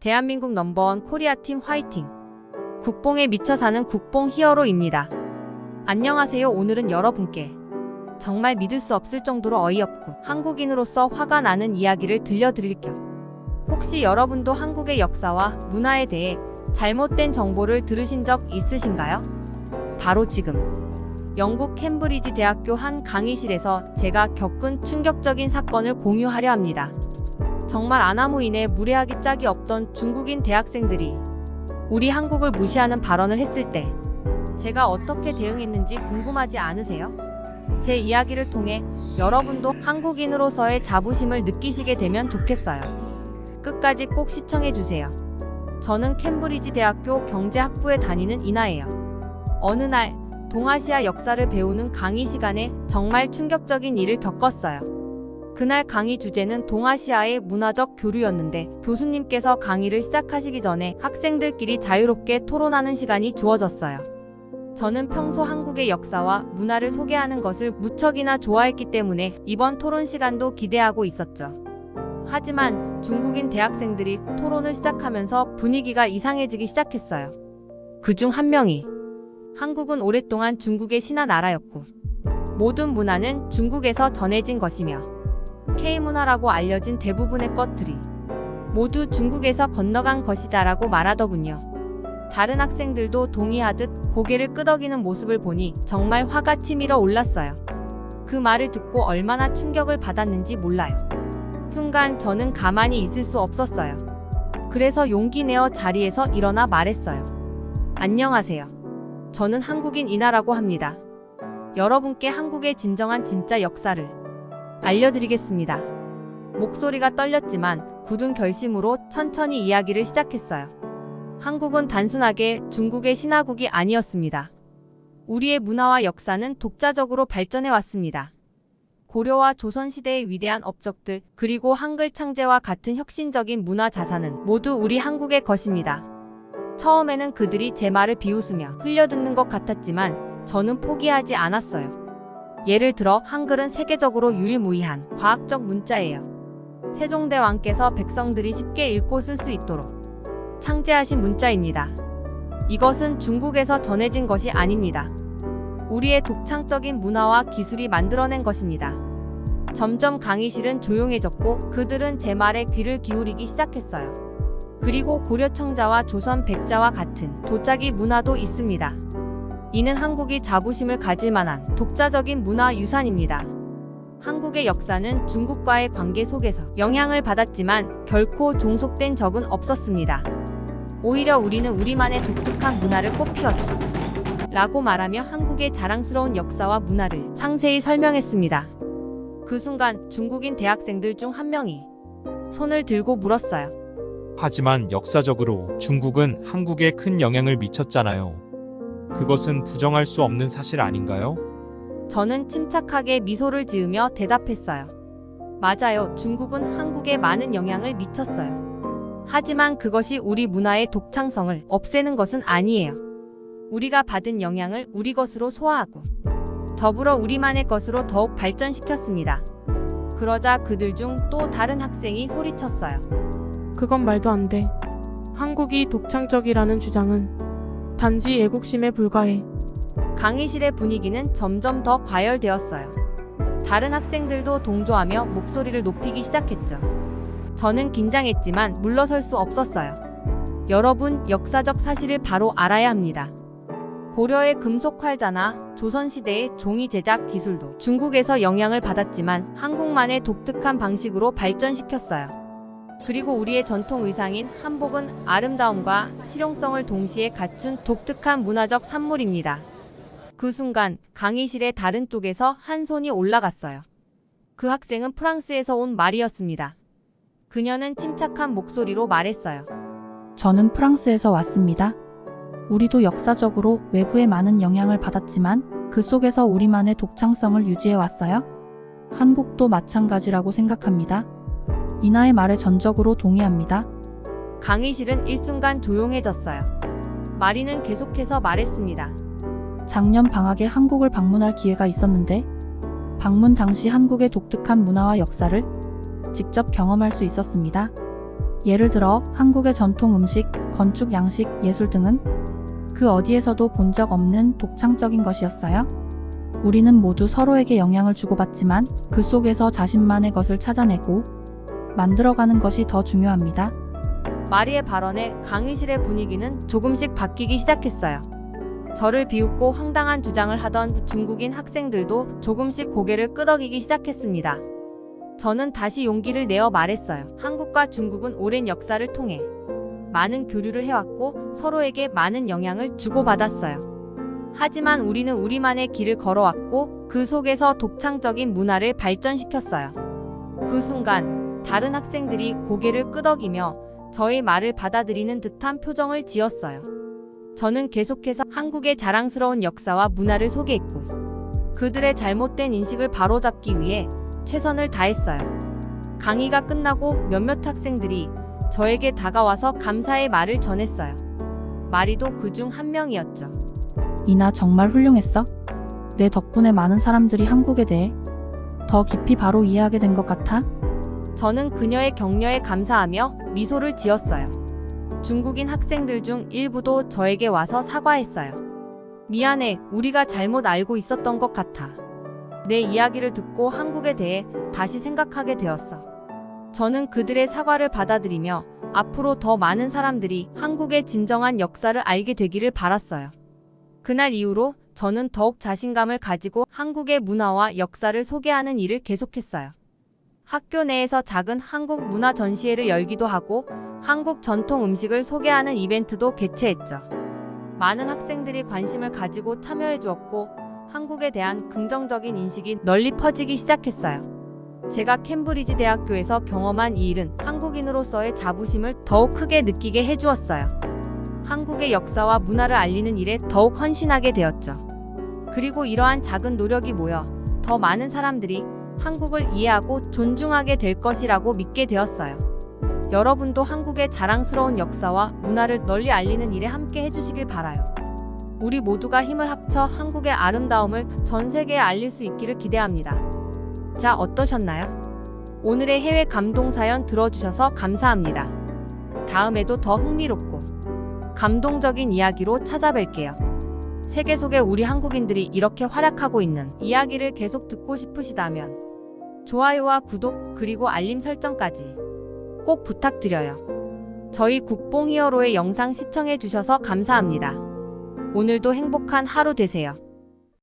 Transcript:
대한민국 넘버원 코리아팀 화이팅! 국뽕에 미쳐 사는 국뽕 히어로입니다. 안녕하세요. 오늘은 여러분께 정말 믿을 수 없을 정도로 어이없고 한국인으로서 화가 나는 이야기를 들려드릴 겸 혹시 여러분도 한국의 역사와 문화에 대해 잘못된 정보를 들으신 적 있으신가요? 바로 지금 영국 캠브리지 대학교 한 강의실에서 제가 겪은 충격적인 사건을 공유하려 합니다. 정말 아나무인의 무례하기 짝이 없던 중국인 대학생들이 우리 한국을 무시하는 발언을 했을 때 제가 어떻게 대응했는지 궁금하지 않으세요? 제 이야기를 통해 여러분도 한국인으로서의 자부심을 느끼시게 되면 좋겠어요. 끝까지 꼭 시청해주세요. 저는 캠브리지 대학교 경제학부에 다니는 이나예요. 어느 날 동아시아 역사를 배우는 강의 시간에 정말 충격적인 일을 겪었어요. 그날 강의 주제는 동아시아의 문화적 교류였는데 교수님께서 강의를 시작하시기 전에 학생들끼리 자유롭게 토론하는 시간이 주어졌어요. 저는 평소 한국의 역사와 문화를 소개하는 것을 무척이나 좋아했기 때문에 이번 토론 시간도 기대하고 있었죠. 하지만 중국인 대학생들이 토론을 시작하면서 분위기가 이상해지기 시작했어요. 그중 한 명이 한국은 오랫동안 중국의 신화 나라였고 모든 문화는 중국에서 전해진 것이며 K문화라고 알려진 대부분의 것들이 모두 중국에서 건너간 것이다 라고 말하더군요. 다른 학생들도 동의하듯 고개를 끄덕이는 모습을 보니 정말 화가 치밀어 올랐어요. 그 말을 듣고 얼마나 충격을 받았는지 몰라요. 순간 저는 가만히 있을 수 없었어요. 그래서 용기 내어 자리에서 일어나 말했어요. 안녕하세요. 저는 한국인 이나라고 합니다. 여러분께 한국의 진짜 역사를 알려드리겠습니다. 목소리가 떨렸지만 굳은 결심으로 천천히 이야기를 시작했어요. 한국은 단순하게 중국의 신화국이 아니었습니다. 우리의 문화와 역사는 독자적으로 발전해 왔습니다. 고려와 조선시대의 위대한 업적들 그리고 한글 창제와 같은 혁신적인 문화 자산은 모두 우리 한국의 것입니다. 처음에는 그들이 제 말을 비웃으며 흘려듣는 것 같았지만 저는 포기하지 않았어요. 예를 들어 한글은 세계적으로 유일무이한 과학적 문자예요. 세종대왕께서 백성들이 쉽게 읽고 쓸 수 있도록 창제하신 문자입니다. 이것은 중국에서 전해진 것이 아닙니다. 우리의 독창적인 문화와 기술이 만들어낸 것입니다. 점점 강의실은 조용해졌고 그들은 제 말에 귀를 기울이기 시작했어요. 그리고 고려 청자와 조선 백자와 같은 도자기 문화도 있습니다. 이는 한국이 자부심을 가질 만한 독자적인 문화 유산입니다. 한국의 역사는 중국과의 관계 속에서 영향을 받았지만 결코 종속된 적은 없었습니다. 오히려 우리는 우리만의 독특한 문화를 꽃피웠죠. 라고 말하며 한국의 자랑스러운 역사와 문화를 상세히 설명했습니다. 그 순간 중국인 대학생들 중 한 명이 손을 들고 물었어요. 하지만 역사적으로 중국은 한국에 큰 영향을 미쳤잖아요. 그것은 부정할 수 없는 사실 아닌가요? 저는 침착하게 미소를 지으며 대답했어요. 맞아요. 중국은 한국에 많은 영향을 미쳤어요. 하지만 그것이 우리 문화의 독창성을 없애는 것은 아니에요. 우리가 받은 영향을 우리 것으로 소화하고 더불어 우리만의 것으로 더욱 발전시켰습니다. 그러자 그들 중 또 다른 학생이 소리쳤어요. 그건 말도 안 돼. 한국이 독창적이라는 주장은 단지 애국심에 불과해. 강의실의 분위기는 점점 더 과열되었어요. 다른 학생들도 동조하며 목소리를 높이기 시작했죠. 저는 긴장했지만 물러설 수 없었어요. 여러분, 역사적 사실을 바로 알아야 합니다. 고려의 금속 활자나 조선시대의 종이 제작 기술도 중국에서 영향을 받았지만 한국만의 독특한 방식으로 발전시켰어요. 그리고 우리의 전통 의상인 한복은 아름다움과 실용성을 동시에 갖춘 독특한 문화적 산물입니다. 그 순간 강의실의 다른 쪽에서 한 손이 올라갔어요. 그 학생은 프랑스에서 온 마리였습니다. 그녀는 침착한 목소리로 말했어요. 저는 프랑스에서 왔습니다. 우리도 역사적으로 외부의 많은 영향을 받았지만 그 속에서 우리만의 독창성을 유지해 왔어요. 한국도 마찬가지라고 생각합니다. 이나의 말에 전적으로 동의합니다. 강의실은 일순간 조용해졌어요. 마리는 계속해서 말했습니다. 작년 방학에 한국을 방문할 기회가 있었는데 방문 당시 한국의 독특한 문화와 역사를 직접 경험할 수 있었습니다. 예를 들어 한국의 전통 음식, 건축 양식, 예술 등은 그 어디에서도 본 적 없는 독창적인 것이었어요. 우리는 모두 서로에게 영향을 주고받지만 그 속에서 자신만의 것을 찾아내고 만들어가는 것이 더 중요합니다. 마리의 발언에 강의실의 분위기는 조금씩 바뀌기 시작했어요. 저를 비웃고 황당한 주장을 하던 중국인 학생들도 조금씩 고개를 끄덕이기 시작했습니다. 저는 다시 용기를 내어 말했어요. 한국과 중국은 오랜 역사를 통해 많은 교류를 해왔고 서로에게 많은 영향을 주고받았어요. 하지만 우리는 우리만의 길을 걸어왔고 그 속에서 독창적인 문화를 발전시켰어요. 그 순간 다른 학생들이 고개를 끄덕이며 저의 말을 받아들이는 듯한 표정을 지었어요. 저는 계속해서 한국의 자랑스러운 역사와 문화를 소개했고 그들의 잘못된 인식을 바로잡기 위해 최선을 다했어요. 강의가 끝나고 몇몇 학생들이 저에게 다가와서 감사의 말을 전했어요. 마리도 그중 한 명이었죠. 이나 정말 훌륭했어. 내 덕분에 많은 사람들이 한국에 대해 더 깊이 바로 이해하게 된 것 같아. 저는 그녀의 격려에 감사하며 미소를 지었어요. 중국인 학생들 중 일부도 저에게 와서 사과했어요. 미안해, 우리가 잘못 알고 있었던 것 같아. 내 이야기를 듣고 한국에 대해 다시 생각하게 되었어. 저는 그들의 사과를 받아들이며 앞으로 더 많은 사람들이 한국의 진정한 역사를 알게 되기를 바랐어요. 그날 이후로 저는 더욱 자신감을 가지고 한국의 문화와 역사를 소개하는 일을 계속했어요. 학교 내에서 작은 한국 문화 전시회를 열기도 하고 한국 전통 음식을 소개하는 이벤트도 개최했죠. 많은 학생들이 관심을 가지고 참여해 주었고 한국에 대한 긍정적인 인식이 널리 퍼지기 시작했어요. 제가 캠브리지 대학교에서 경험한 이 일은 한국인으로서의 자부심을 더욱 크게 느끼게 해주었어요. 한국의 역사와 문화를 알리는 일에 더욱 헌신하게 되었죠. 그리고 이러한 작은 노력이 모여 더 많은 사람들이 한국을 이해하고 존중하게 될 것이라고 믿게 되었어요. 여러분도 한국의 자랑스러운 역사와 문화를 널리 알리는 일에 함께 해주시길 바라요. 우리 모두가 힘을 합쳐 한국의 아름다움을 전 세계에 알릴 수 있기를 기대합니다. 자, 어떠셨나요? 오늘의 해외 감동 사연 들어주셔서 감사합니다. 다음에도 더 흥미롭고 감동적인 이야기로 찾아뵐게요. 세계 속에 우리 한국인들이 이렇게 활약하고 있는 이야기를 계속 듣고 싶으시다면 좋아요와 구독 그리고 알림 설정까지 꼭 부탁드려요. 저희 국뽕 히어로의 영상 시청해 주셔서 감사합니다. 오늘도 행복한 하루 되세요.